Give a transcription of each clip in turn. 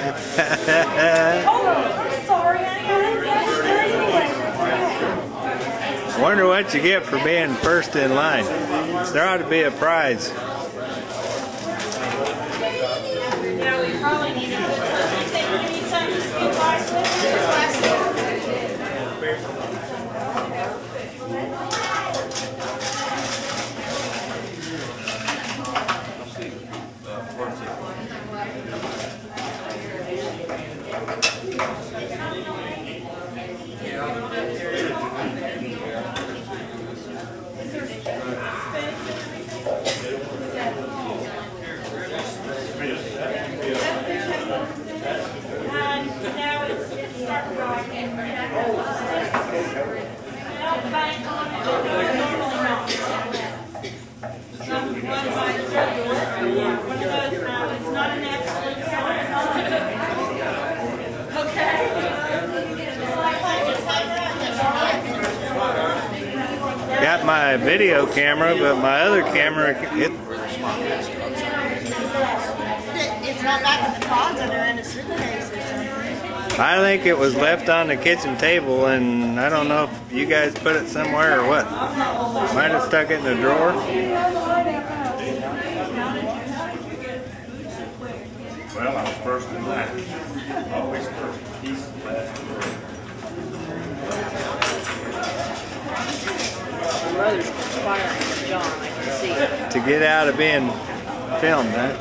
I'm sorry, Wonder what you get for being first in line. There ought to be a prize. Yeah, we probably need to put something. You need something to scoop ice with? Got my video camera, but my other camera, It's not back in the closet or in a suitcase or something. I think it was left on the kitchen table, and I don't know if you guys put it somewhere or what. Might have stuck it in the drawer. Well, I was first in line. Always first. He's last. My brother's conspiring with John, I can see it. To get out of being filmed, huh?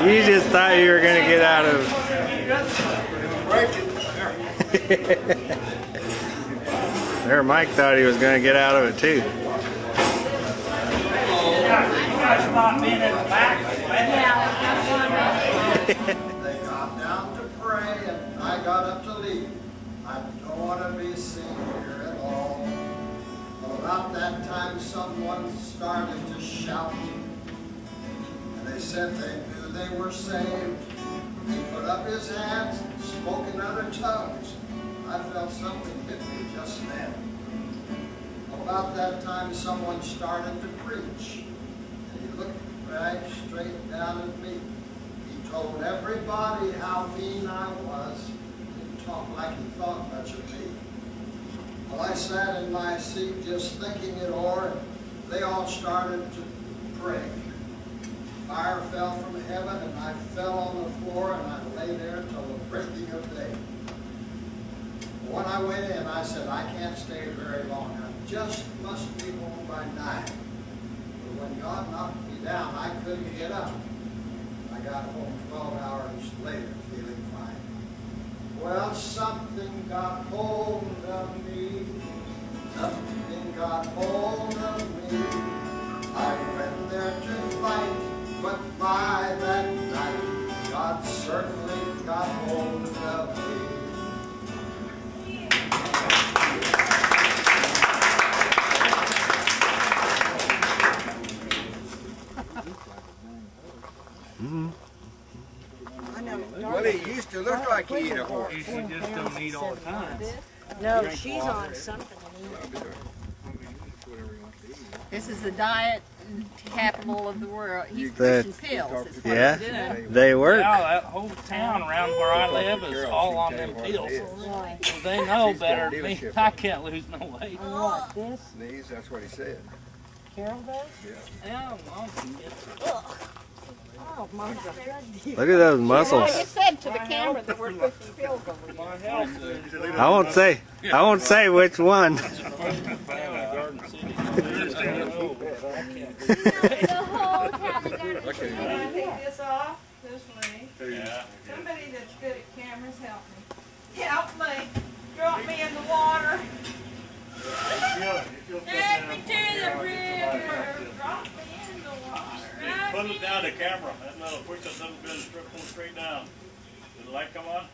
You just thought you were going to get out of... There, Mike thought he was going to get out of it too. You guys stop being in the back. They got down to pray and I got up to leave. I don't want to be seen here at all. Well, about that time someone started to shout. And they said they knew they were saved. He put up his hands and spoke in other tongues. I felt something hit me just then. About that time someone started to preach. And he looked right straight down at me. Told everybody how mean I was and talked like he thought much of me. Well, I sat in my seat just thinking it o'er, and they all started to pray. Fire fell from heaven, and I fell on the floor, and I lay there till the breaking of day. When I went in, I said, I can't stay very long. I just must be home by 9. But when God knocked me down, I couldn't get up. I got home 12 hours later feeling fine. Well, something got hold of me. Something got hold of me. I went there to fight, but by that night, God certainly got hold of me. Well, he used to look like he ate a horse. You just don't eat all the time. No, she's on something. This is the diet capital of the world. He's pushing pills. Is what Yeah, he's doing. they work. Yeah, that whole town around where I live is all on them pills. Why? So they know better than me. I can't lose no weight. And what, this? These, that's what he said. Carol does? Yeah, Mom can get Oh, Mom's a Look at those muscles. Well, you said to the camera that we're pushing pills over my here. health. I won't say which one. The whole town is going to Can I take this off? This way. Yeah. Somebody that's good at cameras, help me. Help me. Drop me in the water. Take me to the river. Drop me in the water. Put it down the camera. That little push that little bit of strip pull straight down. Did the light come on?